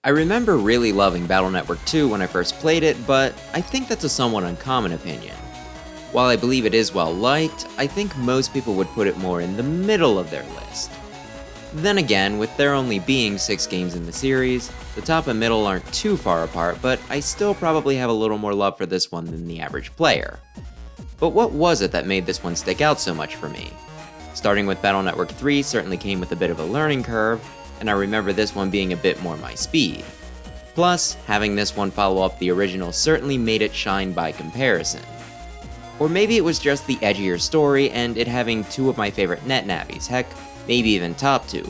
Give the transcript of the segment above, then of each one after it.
I remember really loving Battle Network 2 when I first played it, but I think that's a somewhat uncommon opinion. While I believe it is well liked, I think most people would put it more in the middle of their list. Then again, with there only being 6 games in the series, the top and middle aren't too far apart, but I still probably have a little more love for this one than the average player. But what was it that made this one stick out so much for me? Starting with Battle Network 3 certainly came with a bit of a learning curve, and I remember this one being a bit more my speed. Plus, having this one follow up the original certainly made it shine by comparison. Or maybe it was just the edgier story and it having 2 of my favorite net navies, heck, maybe even top 2,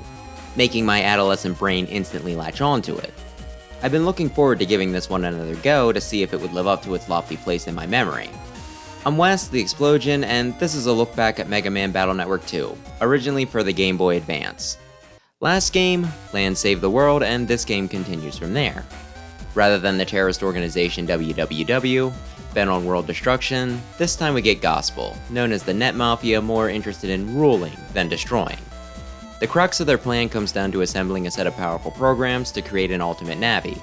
making my adolescent brain instantly latch onto it. I've been looking forward to giving this one another go to see if it would live up to its lofty place in my memory. I'm Wes, the Explosion, and this is a look back at Mega Man Battle Network 2, originally for the Game Boy Advance. Last game, Plan Save the World, and this game continues from there. Rather than the terrorist organization WWW, bent on world destruction, this time we get Gospel, known as the Net Mafia, more interested in ruling than destroying. The crux of their plan comes down to assembling a set of powerful programs to create an ultimate Navi.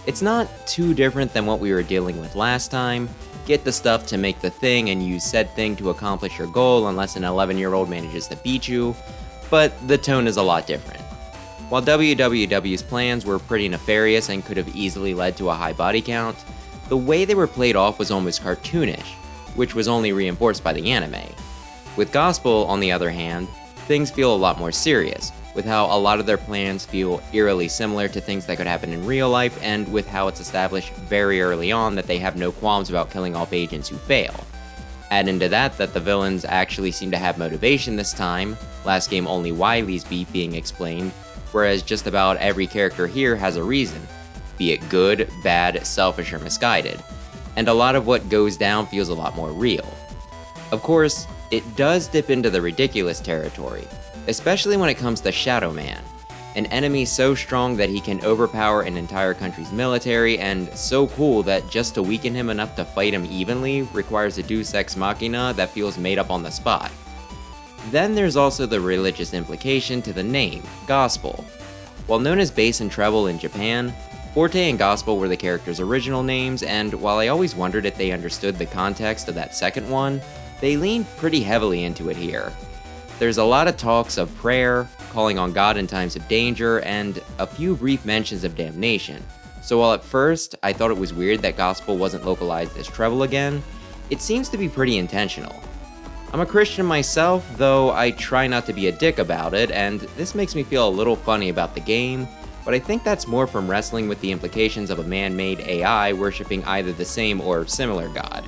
It's not too different than what we were dealing with last time. Get the stuff to make the thing and use said thing to accomplish your goal unless an 11-year-old manages to beat you, but the tone is a lot different. While WWW's plans were pretty nefarious and could have easily led to a high body count, the way they were played off was almost cartoonish, which was only reinforced by the anime. With Gospel, on the other hand, things feel a lot more serious, with how a lot of their plans feel eerily similar to things that could happen in real life, and with how it's established very early on that they have no qualms about killing off agents who fail. Add into that the villains actually seem to have motivation this time, last game only Wily's beat being explained, whereas just about every character here has a reason, be it good, bad, selfish, or misguided, and a lot of what goes down feels a lot more real. Of course, it does dip into the ridiculous territory, especially when it comes to Shadow Man, an enemy so strong that he can overpower an entire country's military, and so cool that just to weaken him enough to fight him evenly requires a deus ex machina that feels made up on the spot. Then there's also the religious implication to the name, Gospel. While known as bass and treble in Japan, Forte and Gospel were the characters' original names, and while I always wondered if they understood the context of that second one, they leaned pretty heavily into it here. There's a lot of talks of prayer, calling on God in times of danger, and a few brief mentions of damnation. So while at first I thought it was weird that Gospel wasn't localized as treble again, it seems to be pretty intentional. I'm a Christian myself, though I try not to be a dick about it, and this makes me feel a little funny about the game, but I think that's more from wrestling with the implications of a man-made AI worshipping either the same or similar god.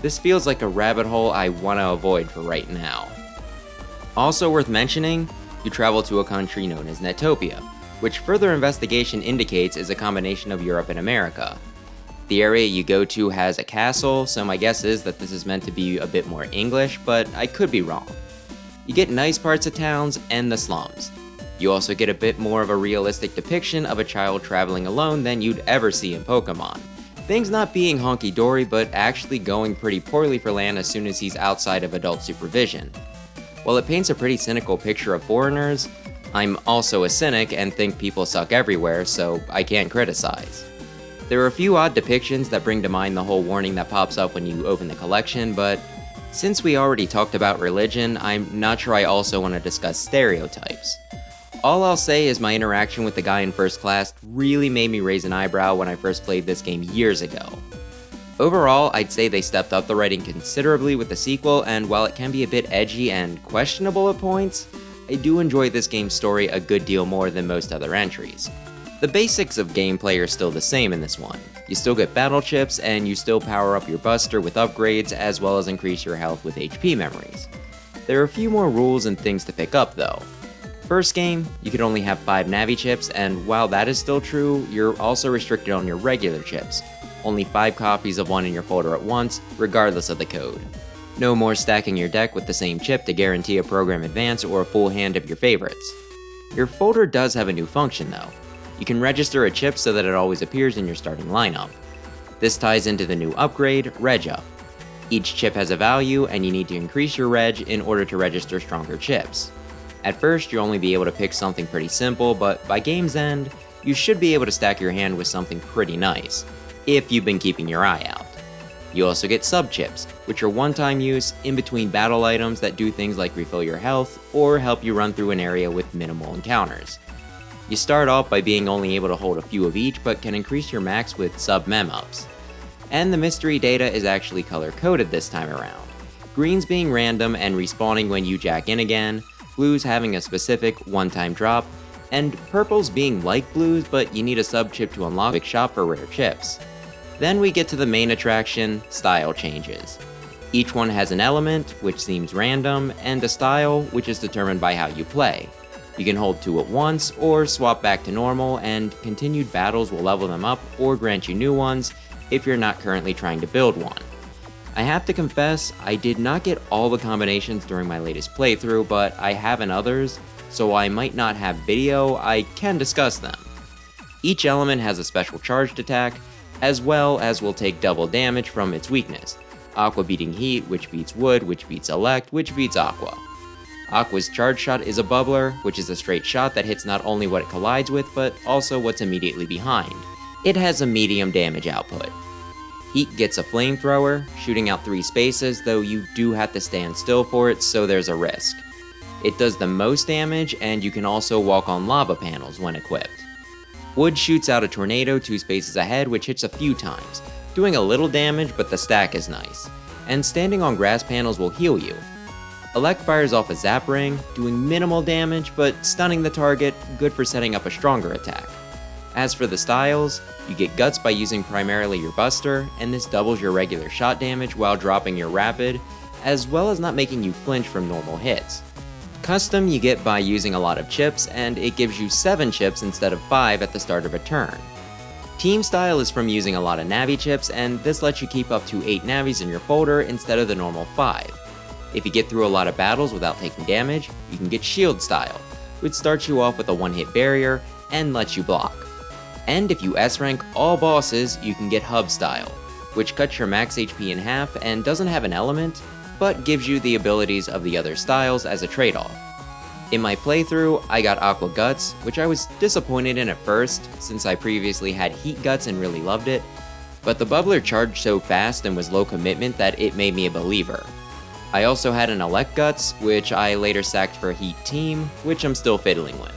This feels like a rabbit hole I want to avoid for right now. Also worth mentioning, you travel to a country known as Netopia, which further investigation indicates is a combination of Europe and America. The area you go to has a castle, so my guess is that this is meant to be a bit more English, but I could be wrong. You get nice parts of towns and the slums. You also get a bit more of a realistic depiction of a child traveling alone than you'd ever see in Pokemon. Things not being honky-dory, but actually going pretty poorly for Lan as soon as he's outside of adult supervision. While it paints a pretty cynical picture of foreigners, I'm also a cynic and think people suck everywhere, so I can't criticize. There are a few odd depictions that bring to mind the whole warning that pops up when you open the collection, but since we already talked about religion, I'm not sure I also want to discuss stereotypes. All I'll say is my interaction with the guy in first class really made me raise an eyebrow when I first played this game years ago. Overall, I'd say they stepped up the writing considerably with the sequel, and while it can be a bit edgy and questionable at points, I do enjoy this game's story a good deal more than most other entries. The basics of gameplay are still the same in this one. You still get battle chips, and you still power up your buster with upgrades, as well as increase your health with HP memories. There are a few more rules and things to pick up though. First game, you could only have 5 Navi chips, and while that is still true, you're also restricted on your regular chips. Only 5 copies of one in your folder at once, regardless of the code. No more stacking your deck with the same chip to guarantee a program advance or a full hand of your favorites. Your folder does have a new function though. You can register a chip so that it always appears in your starting lineup. This ties into the new upgrade, Reg Up. Each chip has a value, and you need to increase your reg in order to register stronger chips. At first, you'll only be able to pick something pretty simple, but by game's end, you should be able to stack your hand with something pretty nice, if you've been keeping your eye out. You also get sub-chips, which are one-time use in between battle items that do things like refill your health or help you run through an area with minimal encounters. You start off by being only able to hold a few of each, but can increase your max with sub-mem-ups. And the mystery data is actually color-coded this time around. Greens being random and respawning when you jack in again, blues having a specific one-time drop, and purples being like blues but you need a sub-chip to unlock a shop for rare chips. Then we get to the main attraction, style changes. Each one has an element, which seems random, and a style, which is determined by how you play. You can hold 2 at once, or swap back to normal, and continued battles will level them up or grant you new ones if you're not currently trying to build one. I have to confess, I did not get all the combinations during my latest playthrough, but I have in others, so I might not have video, I can discuss them. Each element has a special charged attack, as well as will take double damage from its weakness. Aqua beating heat, which beats wood, which beats elect, which beats aqua. Aqua's charge shot is a bubbler, which is a straight shot that hits not only what it collides with, but also what's immediately behind. It has a medium damage output. Heat gets a flamethrower, shooting out 3 spaces, though you do have to stand still for it, so there's a risk. It does the most damage, and you can also walk on lava panels when equipped. Wood shoots out a tornado 2 spaces ahead, which hits a few times, doing a little damage, but the stack is nice. And standing on grass panels will heal you. Elect fires off a zap ring, doing minimal damage, but stunning the target, good for setting up a stronger attack. As for the styles, you get guts by using primarily your buster, and this doubles your regular shot damage while dropping your rapid, as well as not making you flinch from normal hits. Custom you get by using a lot of chips, and it gives you 7 chips instead of 5 at the start of a turn. Team style is from using a lot of Navi chips, and this lets you keep up to 8 Navis in your folder instead of the normal 5. If you get through a lot of battles without taking damage, you can get shield style, which starts you off with a one-hit barrier and lets you block. And if you S-rank all bosses, you can get hub style, which cuts your max HP in half and doesn't have an element, but gives you the abilities of the other styles as a trade-off. In my playthrough, I got Aqua Guts, which I was disappointed in at first, since I previously had Heat Guts and really loved it, but the bubbler charged so fast and was low commitment that it made me a believer. I also had an Elect Guts, which I later sacked for Heat Team, which I'm still fiddling with.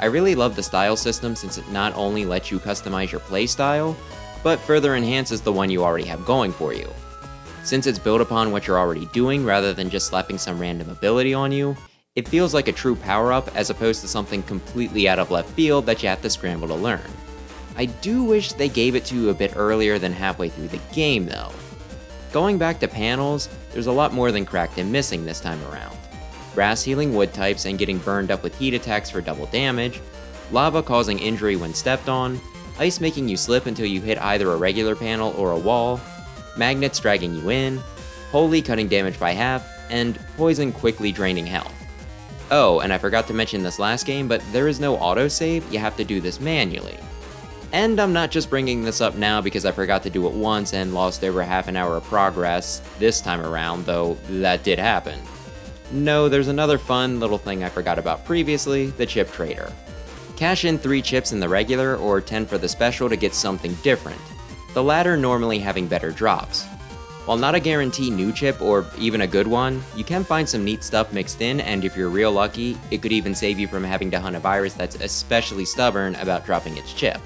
I really love the style system since it not only lets you customize your playstyle, but further enhances the one you already have going for you. Since it's built upon what you're already doing rather than just slapping some random ability on you, it feels like a true power-up as opposed to something completely out of left field that you have to scramble to learn. I do wish they gave it to you a bit earlier than halfway through the game though. Going back to panels, there's a lot more than cracked and missing this time around. Grass healing wood types and getting burned up with heat attacks for double damage, lava causing injury when stepped on, ice making you slip until you hit either a regular panel or a wall, magnets dragging you in, holy cutting damage by half, and poison quickly draining health. Oh, and I forgot to mention this last game, but there is no autosave, you have to do this manually. And I'm not just bringing this up now because I forgot to do it once and lost over half an hour of progress this time around, though that did happen. No, there's another fun little thing I forgot about previously, the chip trader. Cash in 3 chips in the regular or 10 for the special to get something different, the latter normally having better drops. While not a guarantee new chip or even a good one, you can find some neat stuff mixed in, and if you're real lucky, it could even save you from having to hunt a virus that's especially stubborn about dropping its chip.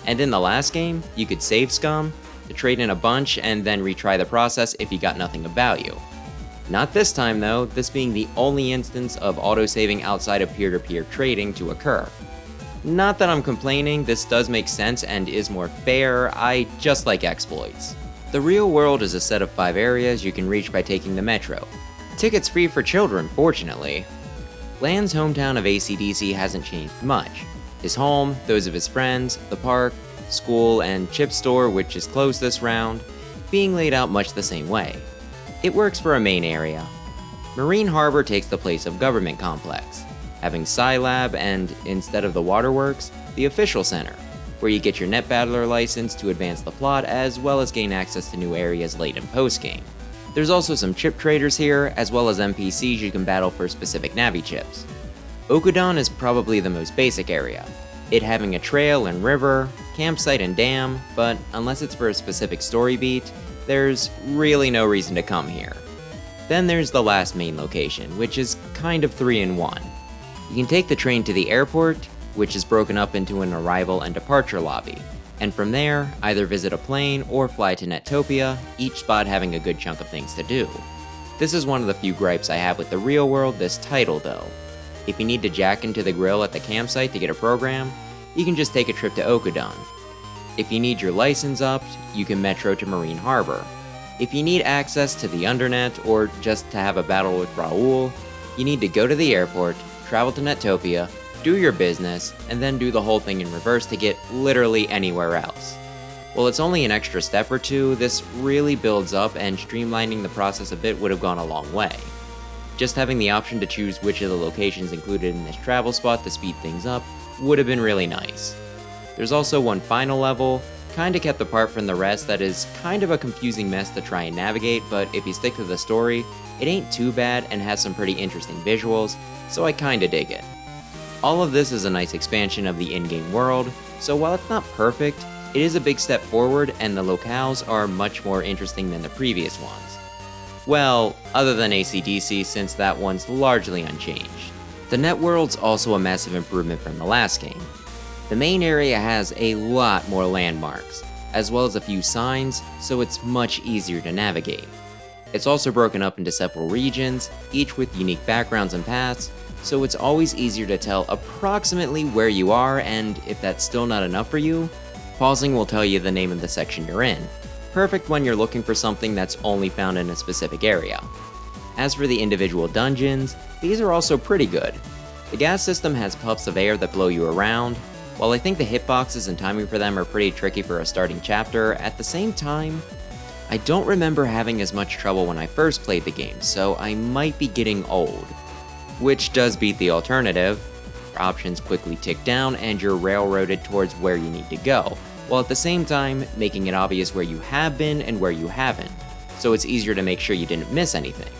And in the last game, you could save scum, to trade in a bunch and then retry the process if you got nothing of value. Not this time though, this being the only instance of autosaving outside of peer-to-peer trading to occur. Not that I'm complaining, this does make sense and is more fair, I just like exploits. The real world is a set of 5 areas you can reach by taking the metro. Tickets free for children, fortunately. Land's hometown of AC/DC hasn't changed much. His home, those of his friends, the park, school, and chip store, which is closed this round, being laid out much the same way. It works for a main area. Marine Harbor takes the place of Government Complex, having Scilab and, instead of the Waterworks, the Official Center, where you get your Net Battler license to advance the plot as well as gain access to new areas late in post-game. There's also some chip traders here, as well as NPCs you can battle for specific Navi chips. Okudon is probably the most basic area. it having a trail and river, campsite and dam, but unless it's for a specific story beat, there's really no reason to come here. Then there's the last main location, which is kind of 3 in 1. You can take the train to the airport, which is broken up into an arrival and departure lobby, and from there, either visit a plane or fly to Netopia, each spot having a good chunk of things to do. This is one of the few gripes I have with the real world this title though. If you need to jack into the grill at the campsite to get a program, you can just take a trip to Okudon. If you need your license upped, you can metro to Marine Harbor. If you need access to the Undernet or just to have a battle with Raoul, you need to go to the airport, travel to Netopia, do your business, and then do the whole thing in reverse to get literally anywhere else. While it's only an extra step or two, this really builds up and streamlining the process a bit would have gone a long way. Just having the option to choose which of the locations included in this travel spot to speed things up would have been really nice. There's also one final level, kinda kept apart from the rest, that is kind of a confusing mess to try and navigate, but if you stick to the story, it ain't too bad and has some pretty interesting visuals, so I kinda dig it. All of this is a nice expansion of the in-game world, so while it's not perfect, it is a big step forward and the locales are much more interesting than the previous ones. Well, other than AC/DC, since that one's largely unchanged. The net world's also a massive improvement from the last game. The main area has a lot more landmarks, as well as a few signs, so it's much easier to navigate. It's also broken up into several regions, each with unique backgrounds and paths, so it's always easier to tell approximately where you are, and if that's still not enough for you, pausing will tell you the name of the section you're in. Perfect when you're looking for something that's only found in a specific area. As for the individual dungeons, these are also pretty good. The gas system has puffs of air that blow you around. While I think the hitboxes and timing for them are pretty tricky for a starting chapter, at the same time, I don't remember having as much trouble when I first played the game, so I might be getting old. Which does beat the alternative. Your options quickly tick down and you're railroaded towards where you need to go, while at the same time making it obvious where you have been and where you haven't, so it's easier to make sure you didn't miss anything.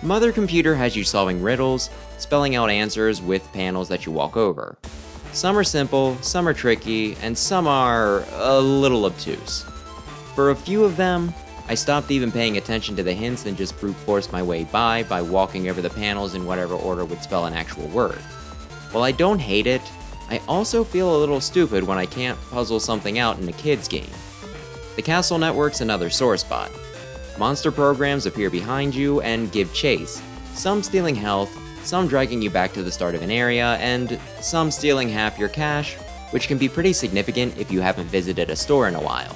Mother Computer has you solving riddles, spelling out answers with panels that you walk over. Some are simple, some are tricky, and some are a little obtuse. For a few of them, I stopped even paying attention to the hints and just brute forced my way by walking over the panels in whatever order would spell an actual word. While I don't hate it, I also feel a little stupid when I can't puzzle something out in a kid's game. The castle network's another sore spot. Monster programs appear behind you and give chase, some stealing health, some dragging you back to the start of an area, and some stealing half your cash, which can be pretty significant if you haven't visited a store in a while.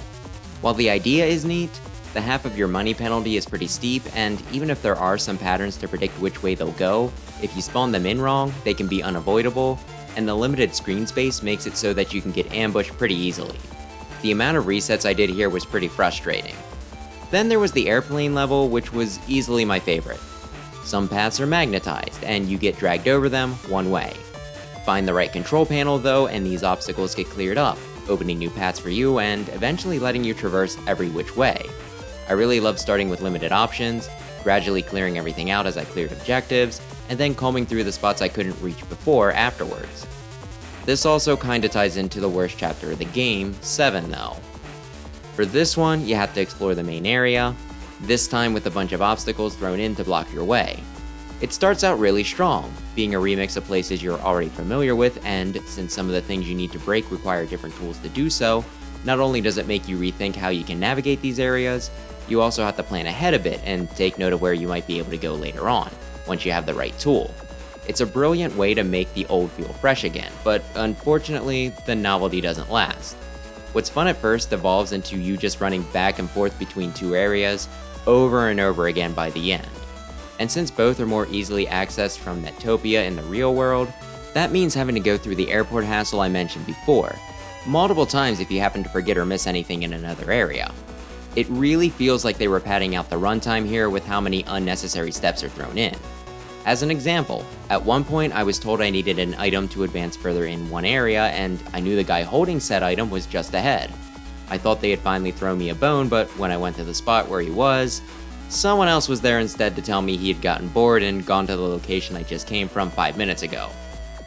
While the idea is neat, the half of your money penalty is pretty steep, and even if there are some patterns to predict which way they'll go, if you spawn them in wrong, they can be unavoidable, and the limited screen space makes it so that you can get ambushed pretty easily. The amount of resets I did here was pretty frustrating. Then there was the airplane level, which was easily my favorite. Some paths are magnetized, and you get dragged over them one way. Find the right control panel though, and these obstacles get cleared up, opening new paths for you and eventually letting you traverse every which way. I really love starting with limited options, gradually clearing everything out as I cleared objectives, and then combing through the spots I couldn't reach before afterwards. This also kinda ties into the worst chapter of the game, 7 though. For this one, you have to explore the main area, this time with a bunch of obstacles thrown in to block your way. It starts out really strong, being a remix of places you're already familiar with, and since some of the things you need to break require different tools to do so, not only does it make you rethink how you can navigate these areas, you also have to plan ahead a bit and take note of where you might be able to go later on, once you have the right tool. It's a brilliant way to make the old feel fresh again, but unfortunately, the novelty doesn't last. What's fun at first evolves into you just running back and forth between two areas over and over again by the end. And since both are more easily accessed from Netopia in the real world, that means having to go through the airport hassle I mentioned before, multiple times if you happen to forget or miss anything in another area. It really feels like they were padding out the runtime here with how many unnecessary steps are thrown in. As an example, at one point I was told I needed an item to advance further in one area, and I knew the guy holding said item was just ahead. I thought they had finally thrown me a bone, but when I went to the spot where he was, someone else was there instead to tell me he had gotten bored and gone to the location I just came from 5 minutes ago.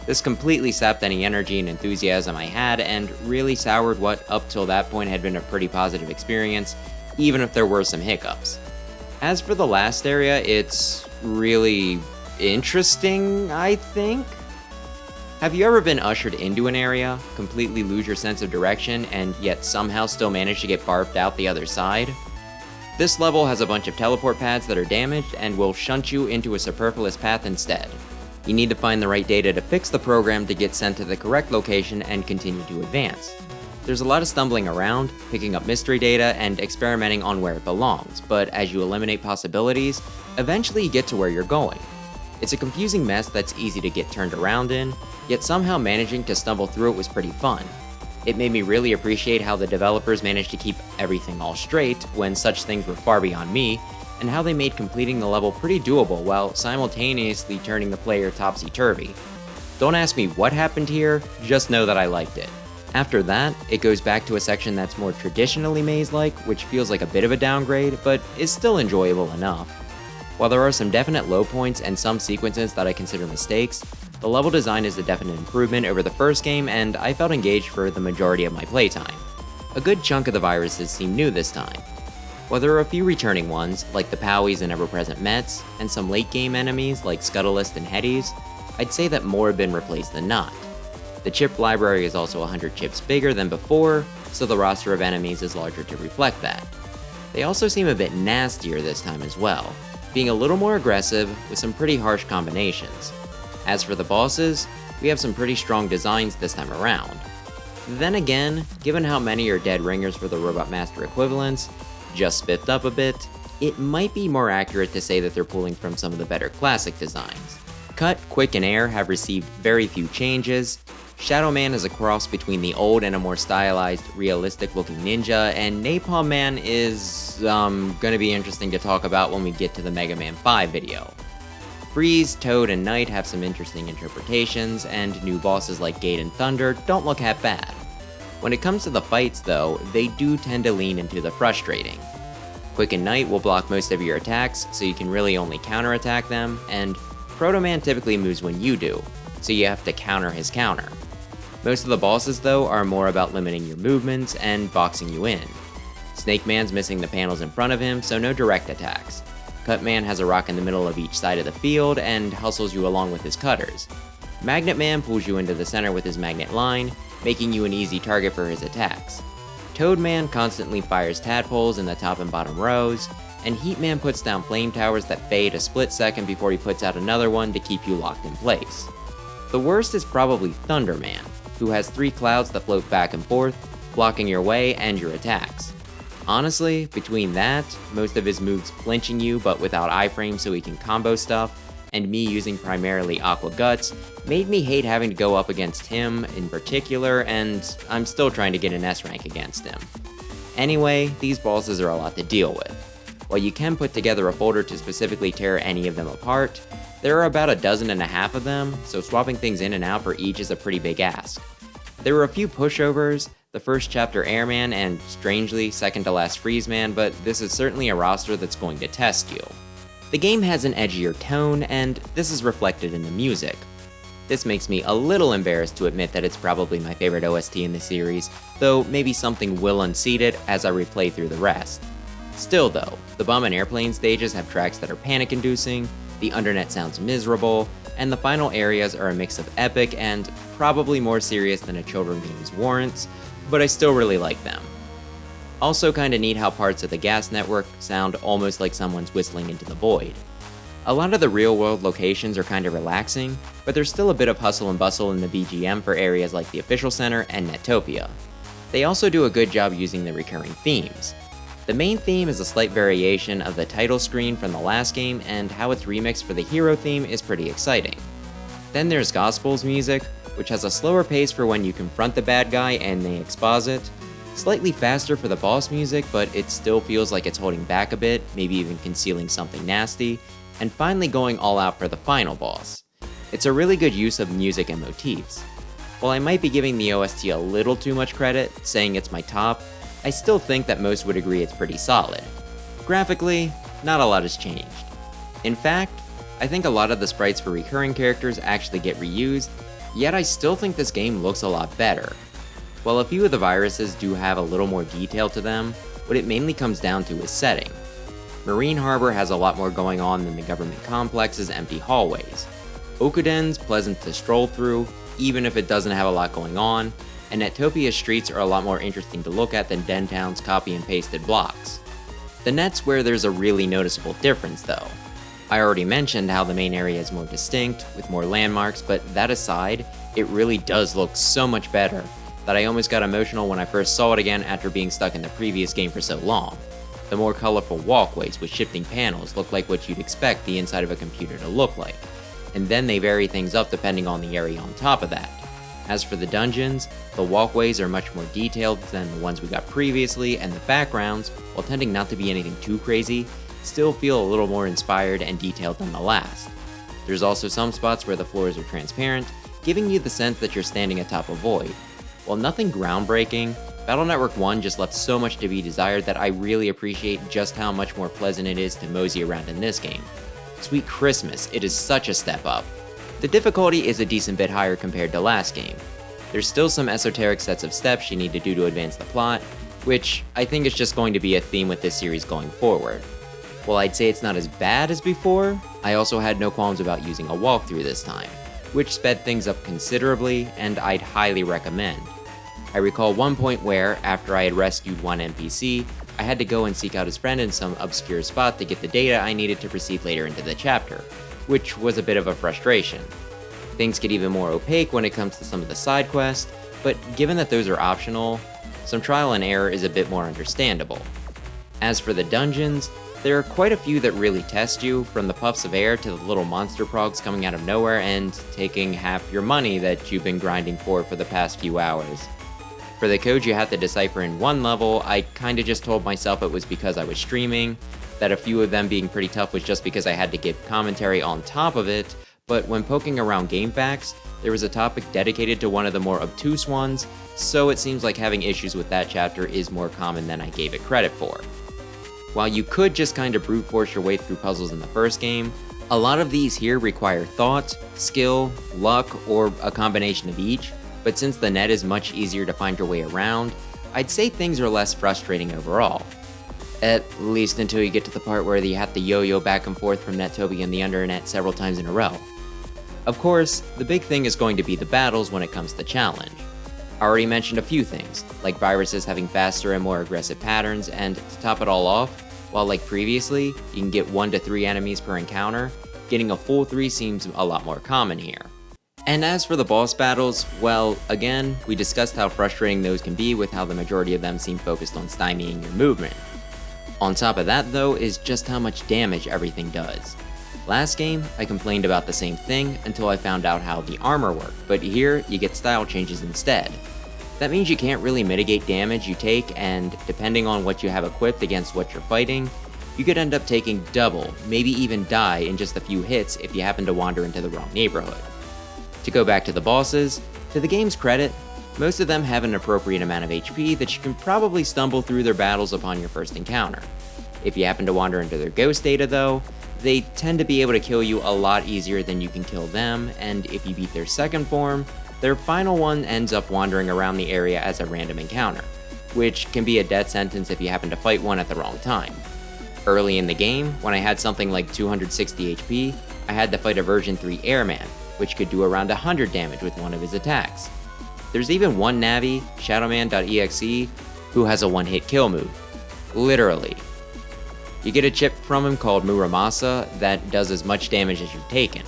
This completely sapped any energy and enthusiasm I had and really soured what up till that point had been a pretty positive experience, even if there were some hiccups. As for the last area, it's really interesting, I think? Have you ever been ushered into an area, completely lose your sense of direction, and yet somehow still manage to get barfed out the other side? This level has a bunch of teleport pads that are damaged and will shunt you into a superfluous path instead. You need to find the right data to fix the program to get sent to the correct location and continue to advance. There's a lot of stumbling around, picking up mystery data, and experimenting on where it belongs, but as you eliminate possibilities, eventually you get to where you're going. It's a confusing mess that's easy to get turned around in, yet somehow managing to stumble through it was pretty fun. It made me really appreciate how the developers managed to keep everything all straight when such things were far beyond me, and how they made completing the level pretty doable while simultaneously turning the player topsy-turvy. Don't ask me what happened here, just know that I liked it. After that, it goes back to a section that's more traditionally maze-like, which feels like a bit of a downgrade, but is still enjoyable enough. While there are some definite low points and some sequences that I consider mistakes, the level design is a definite improvement over the first game, and I felt engaged for the majority of my playtime. A good chunk of the viruses seem new this time. While there are a few returning ones, like the Powies and ever-present Mets, and some late-game enemies like Scuttlest and Headies, I'd say that more have been replaced than not. The chip library is also 100 chips bigger than before, so the roster of enemies is larger to reflect that. They also seem a bit nastier this time as well, being a little more aggressive with some pretty harsh combinations. As for the bosses, we have some pretty strong designs this time around. Then again, given how many are dead ringers for the Robot Master equivalents, just spiffed up a bit, it might be more accurate to say that they're pulling from some of the better classic designs. Cut, Quick, and Air have received very few changes. Shadow Man is a cross between the old and a more stylized, realistic-looking ninja, and Napalm Man is, gonna be interesting to talk about when we get to the Mega Man 5 video. Freeze, Toad, and Knight have some interesting interpretations, and new bosses like Gate and Thunder don't look half bad. When it comes to the fights though, they do tend to lean into the frustrating. Quick and Knight will block most of your attacks, so you can really only counterattack them, and Proto Man typically moves when you do, so you have to counter his counter. Most of the bosses though are more about limiting your movements and boxing you in. Snake Man's missing the panels in front of him, so no direct attacks. Cut Man has a rock in the middle of each side of the field and hustles you along with his cutters. Magnet Man pulls you into the center with his magnet line, making you an easy target for his attacks. Toad Man constantly fires tadpoles in the top and bottom rows, and Heat Man puts down flame towers that fade a split second before he puts out another one to keep you locked in place. The worst is probably Thunder Man, who has 3 clouds that float back and forth, blocking your way and your attacks. Honestly, between that, most of his moves flinching you but without iframes so he can combo stuff, and me using primarily Aqua Guts, made me hate having to go up against him in particular, and I'm still trying to get an S rank against him. Anyway, these bosses are a lot to deal with. While you can put together a folder to specifically tear any of them apart, there are about 12.5 of them, so swapping things in and out for each is a pretty big ask. There were a few pushovers, the first chapter Airman and, strangely, second to last Freeze Man, but this is certainly a roster that's going to test you. The game has an edgier tone, and this is reflected in the music. This makes me a little embarrassed to admit that it's probably my favorite OST in the series, though maybe something will unseat it as I replay through the rest. Still though, the bomb and airplane stages have tracks that are panic-inducing, the undernet sounds miserable, and the final areas are a mix of epic and probably more serious than a children's game warrants, but I still really like them. Also kinda neat how parts of the gas network sound almost like someone's whistling into the void. A lot of the real-world locations are kinda relaxing, but there's still a bit of hustle and bustle in the BGM for areas like the Official Center and Netopia. They also do a good job using the recurring themes. The main theme is a slight variation of the title screen from the last game, and how it's remixed for the hero theme is pretty exciting. Then there's Gospel's music, which has a slower pace for when you confront the bad guy and they exposit, slightly faster for the boss music, but it still feels like it's holding back a bit, maybe even concealing something nasty, and finally going all out for the final boss. It's a really good use of music and motifs. While I might be giving the OST a little too much credit, saying it's my top, I still think that most would agree it's pretty solid. Graphically, not a lot has changed. In fact, I think a lot of the sprites for recurring characters actually get reused, Yet I still think this game looks a lot better. While a few of the viruses do have a little more detail to them, what it mainly comes down to is setting. Marine Harbor has a lot more going on than the government complex's empty hallways. Okuden's pleasant to stroll through, even if it doesn't have a lot going on, and Netopia's streets are a lot more interesting to look at than Dentown's copy and pasted blocks. The net's where there's a really noticeable difference though. I already mentioned how the main area is more distinct, with more landmarks, but that aside, it really does look so much better that I almost got emotional when I first saw it again after being stuck in the previous game for so long. The more colorful walkways with shifting panels look like what you'd expect the inside of a computer to look like, and then they vary things up depending on the area on top of that. As for the dungeons, the walkways are much more detailed than the ones we got previously, and the backgrounds, while tending not to be anything too crazy, still feel a little more inspired and detailed than the last. There's also some spots where the floors are transparent, giving you the sense that you're standing atop a void. While nothing groundbreaking, Battle Network 1 just left so much to be desired that I really appreciate just how much more pleasant it is to mosey around in this game. Sweet Christmas, it is such a step up. The difficulty is a decent bit higher compared to last game. There's still some esoteric sets of steps you need to do to advance the plot, which I think is just going to be a theme with this series going forward. While I'd say it's not as bad as before, I also had no qualms about using a walkthrough this time, which sped things up considerably, and I'd highly recommend. I recall one point where, after I had rescued one NPC, I had to go and seek out his friend in some obscure spot to get the data I needed to proceed later into the chapter, which was a bit of a frustration. Things get even more opaque when it comes to some of the side quests, but given that those are optional, some trial and error is a bit more understandable. As for the dungeons, there are quite a few that really test you, from the puffs of air to the little monster progs coming out of nowhere and taking half your money that you've been grinding for the past few hours. For the code you have to decipher in one level, I kinda just told myself it was because I was streaming, that a few of them being pretty tough was just because I had to give commentary on top of it, but when poking around GameFAQs, there was a topic dedicated to one of the more obtuse ones, so it seems like having issues with that chapter is more common than I gave it credit for. While you could just kinda brute force your way through puzzles in the first game, a lot of these here require thought, skill, luck, or a combination of each, but since the net is much easier to find your way around, I'd say things are less frustrating overall. At least until you get to the part where you have to yo-yo back and forth from Netopia and the Undernet several times in a row. Of course, the big thing is going to be the battles when it comes to challenge. I already mentioned a few things, like viruses having faster and more aggressive patterns, and to top it all off, while like previously, you can get 1 to 3 enemies per encounter, getting a full 3 seems a lot more common here. And as for the boss battles, well, again, we discussed how frustrating those can be with how the majority of them seem focused on stymieing your movement. On top of that though is just how much damage everything does. Last game, I complained about the same thing until I found out how the armor worked, but here you get style changes instead. That means you can't really mitigate damage you take, and depending on what you have equipped against what you're fighting, you could end up taking double, maybe even die in just a few hits if you happen to wander into the wrong neighborhood. To go back to the bosses, to the game's credit, most of them have an appropriate amount of HP that you can probably stumble through their battles upon your first encounter. If you happen to wander into their ghost data though, they tend to be able to kill you a lot easier than you can kill them, and if you beat their second form, their final one ends up wandering around the area as a random encounter, which can be a death sentence if you happen to fight one at the wrong time. Early in the game, when I had something like 260 HP, I had to fight a version 3 airman, which could do around 100 damage with one of his attacks. There's even one Navi, Shadowman.EXE, who has a one-hit kill move. Literally. You get a chip from him called Muramasa that does as much damage as you've taken.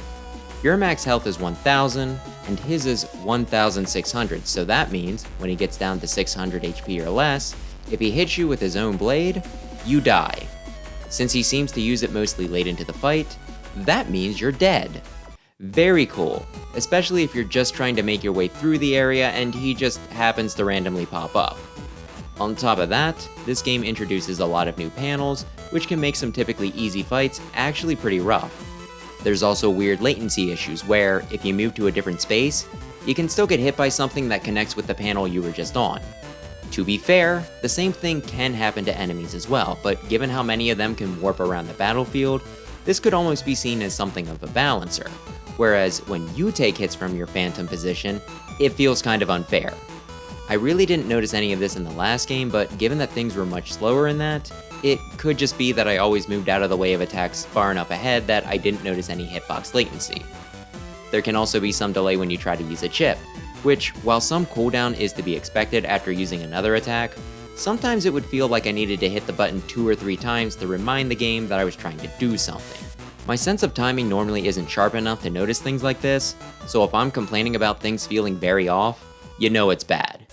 Your max health is 1000, and his is 1600, so that means, when he gets down to 600 HP or less, if he hits you with his own blade, you die. Since he seems to use it mostly late into the fight, that means you're dead. Very cool, especially if you're just trying to make your way through the area and he just happens to randomly pop up. On top of that, this game introduces a lot of new panels, which can make some typically easy fights actually pretty rough. There's also weird latency issues where, if you move to a different space, you can still get hit by something that connects with the panel you were just on. To be fair, the same thing can happen to enemies as well, but given how many of them can warp around the battlefield, This could almost be seen as something of a balancer, whereas when you take hits from your phantom position, it feels kind of unfair. I really didn't notice any of this in the last game, but given that things were much slower in that, it could just be that I always moved out of the way of attacks far enough ahead that I didn't notice any hitbox latency. There can also be some delay when you try to use a chip, which, while some cooldown is to be expected after using another attack, sometimes it would feel like I needed to hit the button 2 or 3 times to remind the game that I was trying to do something. My sense of timing normally isn't sharp enough to notice things like this, so if I'm complaining about things feeling very off, you know it's bad.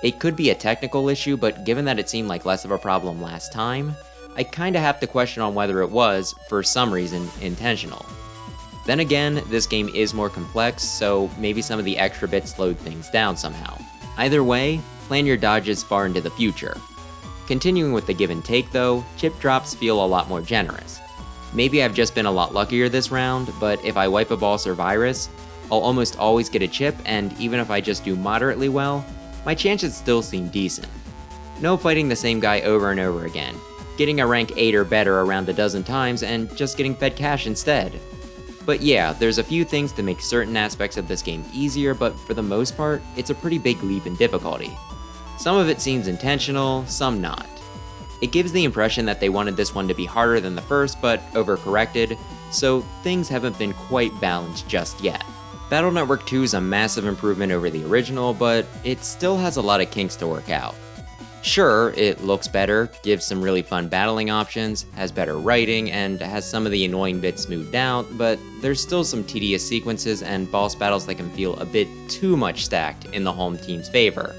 It could be a technical issue, but given that it seemed like less of a problem last time, I kinda have to question on whether it was, for some reason, intentional. Then again, this game is more complex, so maybe some of the extra bits slowed things down somehow. Either way, plan your dodges far into the future. Continuing with the give and take though, chip drops feel a lot more generous. Maybe I've just been a lot luckier this round, but if I wipe a boss or virus, I'll almost always get a chip, and even if I just do moderately well, my chances still seem decent. No fighting the same guy over and over again, getting a rank 8 or better around a dozen times and just getting fed cash instead. But yeah, there's a few things to make certain aspects of this game easier, but for the most part, it's a pretty big leap in difficulty. Some of it seems intentional, some not. It gives the impression that they wanted this one to be harder than the first, but overcorrected, so things haven't been quite balanced just yet. Battle Network 2 is a massive improvement over the original, but it still has a lot of kinks to work out. Sure, it looks better, gives some really fun battling options, has better writing, and has some of the annoying bits smoothed out, but there's still some tedious sequences and boss battles that can feel a bit too much stacked in the home team's favor.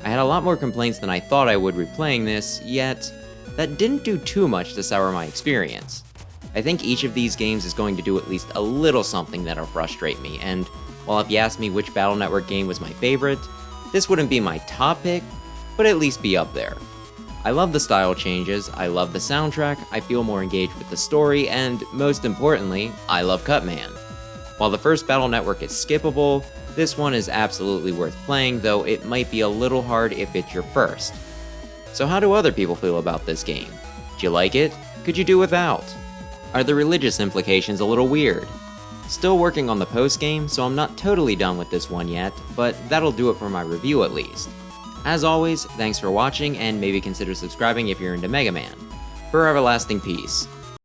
I had a lot more complaints than I thought I would replaying this, yet that didn't do too much to sour my experience. I think each of these games is going to do at least a little something that'll frustrate me, and while if you ask me which Battle Network game was my favorite, this wouldn't be my top pick, but at least be up there. I love the style changes, I love the soundtrack, I feel more engaged with the story, and most importantly, I love Cutman. While the first Battle Network is skippable, this one is absolutely worth playing, though it might be a little hard if it's your first. So how do other people feel about this game? Do you like it? Could you do without? Are the religious implications a little weird? Still working on the post-game, so I'm not totally done with this one yet, but that'll do it for my review at least. As always, thanks for watching, and maybe consider subscribing if you're into Mega Man. For everlasting peace.